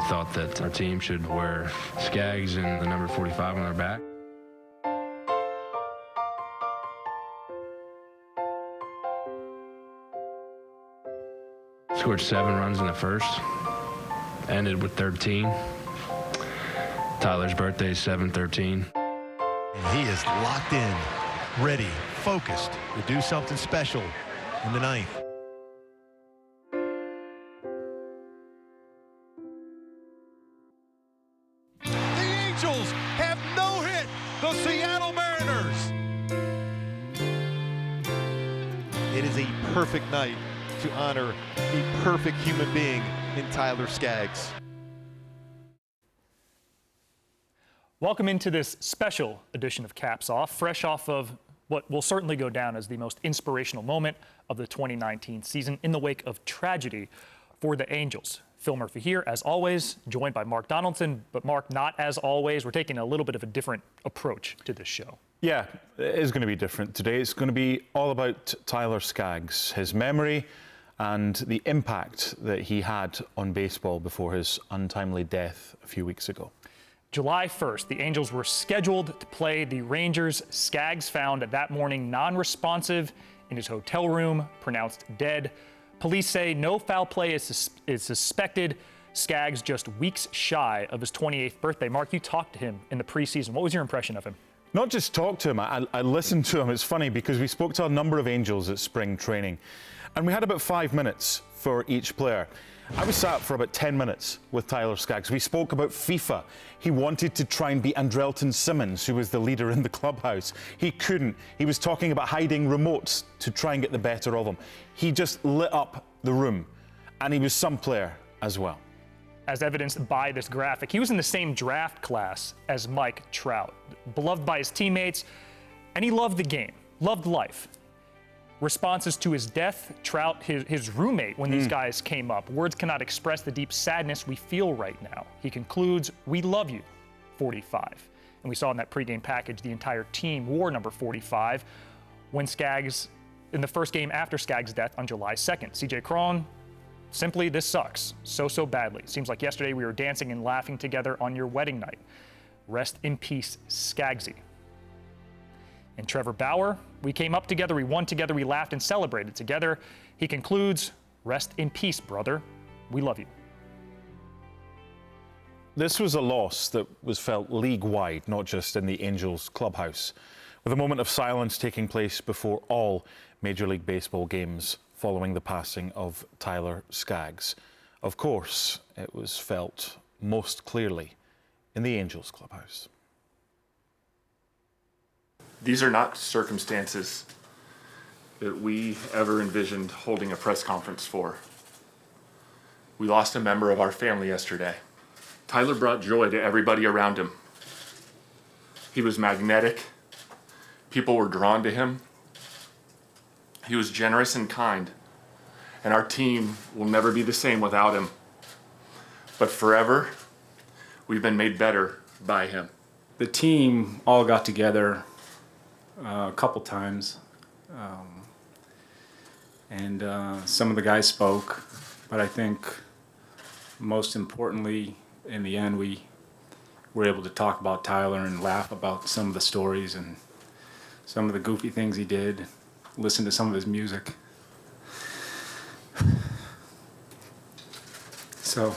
thought that our team should wear Skaggs and the number 45 on their back. Scored 7 runs in the first, ended with 13. Tyler's birthday is 7/13. He is locked in, ready, focused to do something special in the ninth. The Angels have no hit the Seattle Mariners. It is a perfect night to honor a perfect human being in Tyler Skaggs. Welcome into this special edition of Caps Off, fresh off of what will certainly go down as the most inspirational moment of the 2019 season in the wake of tragedy for the Angels. Phil Murphy here, as always, joined by Mark Donaldson. But Mark, not as always. We're taking a little bit of a different approach to this show. Yeah, it is going to be different today. It's going to be all about Tyler Skaggs, his memory and the impact that he had on baseball before his untimely death a few weeks ago. July 1st, the Angels were scheduled to play the Rangers. Skaggs found that morning non-responsive in his hotel room, pronounced dead. Police say no foul play is suspected. Skaggs just weeks shy of his 28th birthday. Mark, you talked to him in the preseason. What was your impression of him? Not just talked to him, I listened to him. It's funny because we spoke to a number of Angels at spring training, and we had about 5 minutes for each player. I was sat for about 10 minutes with Tyler Skaggs. We spoke about FIFA. He wanted to try and beat Andrelton Simmons, who was the leader in the clubhouse. He couldn't. He was talking about hiding remotes to try and get the better of them. He just lit up the room, and he was some player as well. As evidenced by this graphic, he was in the same draft class as Mike Trout, beloved by his teammates, and he loved the game, loved life. Responses to his death, Trout, his roommate, when these guys came up. Words cannot express the deep sadness we feel right now. He concludes, "We love you, 45." And we saw in that pregame package the entire team wore number 45 when Skaggs, in the first game after Skaggs' death on July 2nd. CJ Cron, simply, this sucks so badly. Seems like yesterday we were dancing and laughing together on your wedding night. Rest in peace, Skaggsy. And Trevor Bauer, we came up together, we won together, we laughed and celebrated together. He concludes, "Rest in peace, brother. We love you." This was a loss that was felt league-wide, not just in the Angels clubhouse, with a moment of silence taking place before all Major League Baseball games following the passing of Tyler Skaggs. Of course, it was felt most clearly in the Angels clubhouse. These are not circumstances that we ever envisioned holding a press conference for. We lost a member of our family yesterday. Tyler brought joy to everybody around him. He was magnetic. People were drawn to him. He was generous and kind. And our team will never be the same without him. But forever, we've been made better by him. The team all got together a couple times, and some of the guys spoke, but I think most importantly, in the end, we were able to talk about Tyler and laugh about some of the stories and some of the goofy things he did, listen to some of his music. So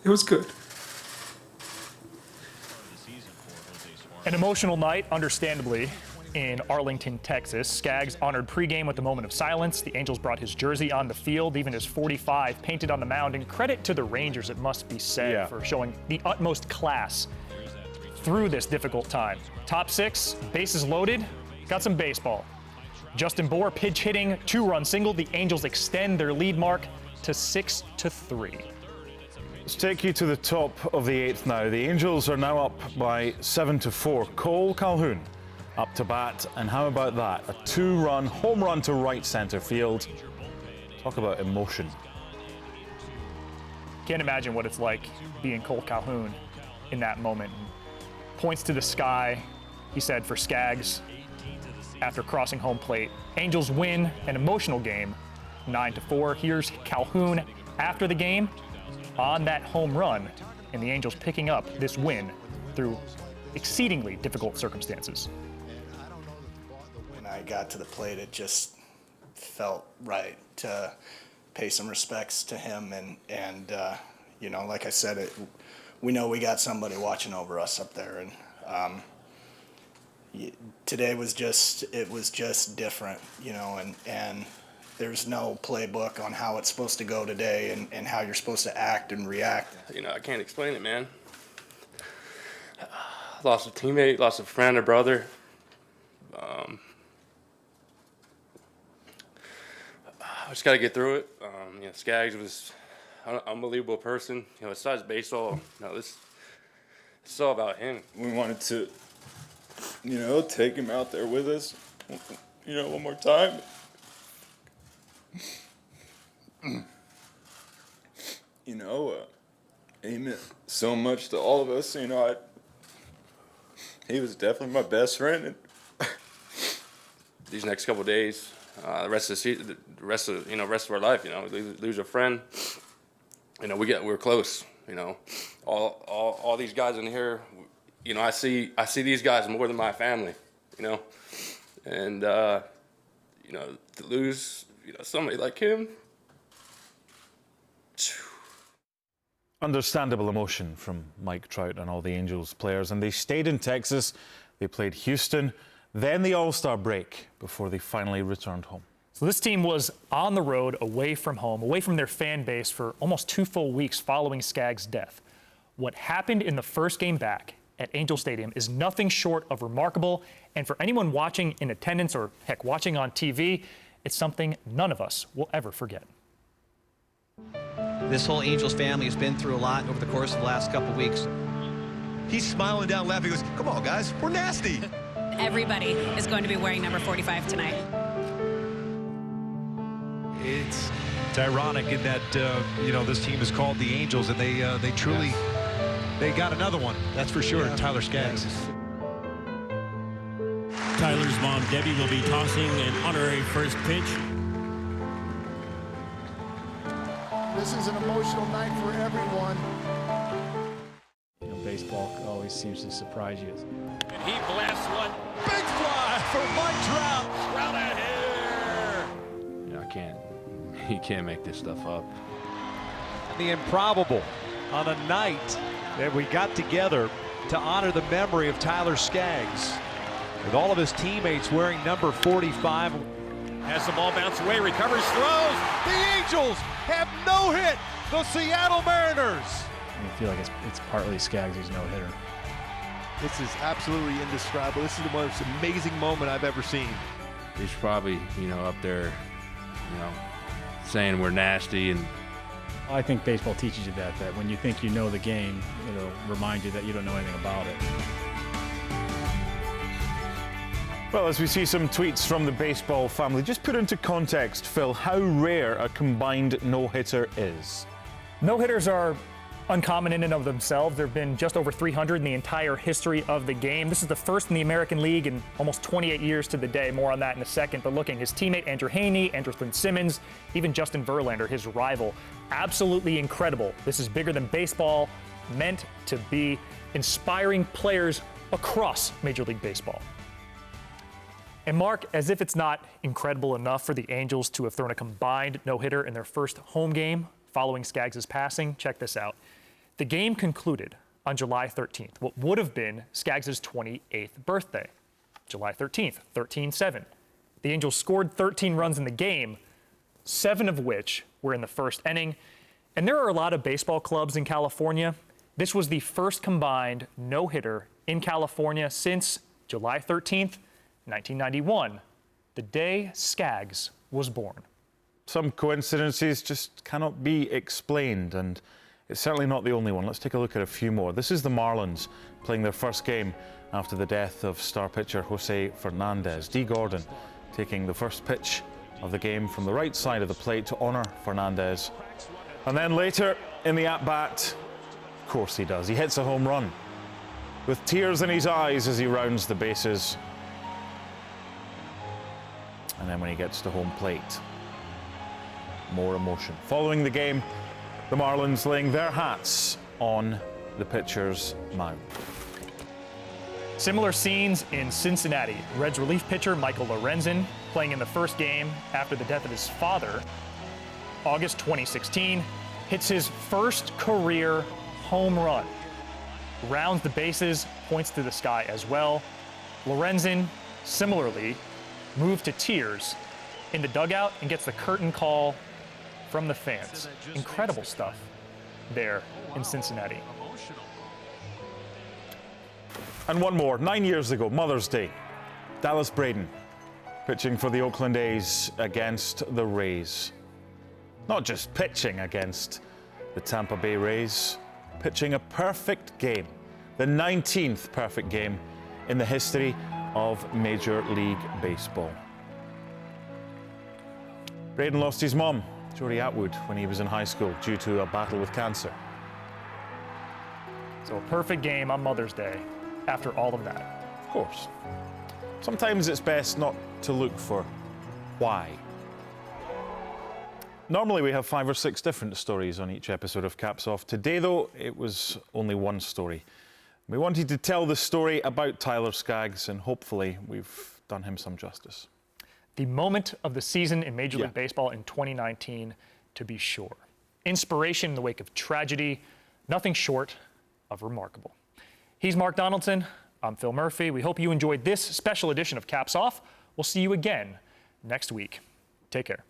it was good. An emotional night, understandably, in Arlington, Texas. Skaggs honored pregame with a moment of silence. The Angels brought his jersey on the field, even his 45 painted on the mound. And credit to the Rangers, it must be said, for showing the utmost class through this difficult time. Top 6, bases loaded, got some baseball. Justin Bour pitch hitting, 2-run single. The Angels extend their lead mark to 6-3. Let's take you to the top of the 8th now. The Angels are now up by 7-4. Cole Calhoun up to bat, and how about that? A 2-run home run to right center field. Talk about emotion. Can't imagine what it's like being Cole Calhoun in that moment. Points to the sky, he said, for Skaggs after crossing home plate. Angels win an emotional game, 9-4. Here's Calhoun after the game on that home run and the Angels picking up this win through exceedingly difficult circumstances. When I got to the plate, it just felt right to pay some respects to him, and you know, like I said, we know we got somebody watching over us up there, and today was just different, you know, and there's no playbook on how it's supposed to go today and how you're supposed to act and react. You know, I can't explain it, man. Lost a teammate, lost a friend, a brother. I just got to get through it. You know, Skaggs was an unbelievable person. You know, besides baseball, you know, this it's all about him. We wanted to, you know, take him out there with us, you know, one more time. You know, he meant so much to all of us. You know, he was definitely my best friend. These next couple of days, the rest of the season, the rest of our life, you know, lose a friend. You know, we're close. You know, all these guys in here. You know, I see these guys more than my family. You know, and you know, to lose, you know, somebody like him. Understandable emotion from Mike Trout and all the Angels players, and they stayed in Texas. They played Houston, then the All-Star break before they finally returned home. So this team was on the road, away from home, away from their fan base for almost 2 full weeks following Skaggs' death. What happened in the first game back at Angel Stadium is nothing short of remarkable, and for anyone watching in attendance or, heck, watching on TV, it's something none of us will ever forget. This whole Angels family has been through a lot over the course of the last couple weeks. He's smiling down, laughing. He goes, "Come on, guys, we're nasty." Everybody is going to be wearing number 45 tonight. It's ironic in that, you know, this team is called the Angels, and they truly, they got another one, that's for sure, Tyler Skaggs. Tyler's mom, Debbie, will be tossing an honorary first pitch. This is an emotional night for everyone. You know, baseball always seems to surprise you. And he blasts one. Big fly for Mike Trout. Trout out here. You know, you can't make this stuff up. The improbable on a night that we got together to honor the memory of Tyler Skaggs, with all of his teammates wearing number 45. Has the ball bounce away, recovers, throws. The Angels have no hit the Seattle Mariners. I feel like it's partly Skaggs' no-hitter. This is absolutely indescribable. This is the most amazing moment I've ever seen. He's probably, you know, up there, you know, saying we're nasty. And I think baseball teaches you that when you think you know the game, it'll remind you that you don't know anything about it. Well, as we see some tweets from the baseball family, just put into context, Phil, how rare a combined no-hitter is. No-hitters are uncommon in and of themselves. There have been just over 300 in the entire history of the game. This is the first in the American League in almost 28 years to the day. More on that in a second. But looking, his teammate Andrew Haney, Andrelton Simmons, even Justin Verlander, his rival. Absolutely incredible. This is bigger than baseball, meant to be, inspiring players across Major League Baseball. And Mark, as if it's not incredible enough for the Angels to have thrown a combined no-hitter in their first home game following Skaggs' passing, check this out. The game concluded on July 13th, what would have been Skaggs' 28th birthday. July 13th, 13-7. The Angels scored 13 runs in the game, 7 of which were in the first inning. And there are a lot of baseball clubs in California. This was the first combined no-hitter in California since July 13th, 1991, the day Skaggs was born. Some coincidences just cannot be explained, and it's certainly not the only one. Let's take a look at a few more. This is the Marlins playing their first game after the death of star pitcher Jose Fernandez. Dee Gordon taking the first pitch of the game from the right side of the plate to honor Fernandez. And then later in the at-bat, of course he does, he hits a home run with tears in his eyes as he rounds the bases. And then when he gets to home plate, more emotion. Following the game, The Marlins laying their hats on the pitcher's mound. Similar scenes in Cincinnati. Reds relief pitcher Michael Lorenzen playing in the first game after the death of his father, August 2016, hits his first career home run. Rounds the bases, points to the sky as well. Lorenzen, similarly, moved to tears in the dugout and gets the curtain call from the fans. Incredible stuff there in Cincinnati. And one more, 9 years ago, Mother's Day. Dallas Braden pitching for the Oakland A's against the Rays. Not just pitching against the Tampa Bay Rays, pitching a perfect game, the 19th perfect game in the history of Major League Baseball. Braden lost his mom, Jody Atwood, when he was in high school due to a battle with cancer. So a perfect game on Mother's Day after all of that. Of course. Sometimes it's best not to look for why. Normally we have 5 or 6 different stories on each episode of Caps Off. Today, though, it was only one story. We wanted to tell the story about Tyler Skaggs, and hopefully we've done him some justice. The moment of the season in Major League Baseball in 2019, to be sure. Inspiration in the wake of tragedy, nothing short of remarkable. He's Mark Donaldson. I'm Phil Murphy. We hope you enjoyed this special edition of Caps Off. We'll see you again next week. Take care.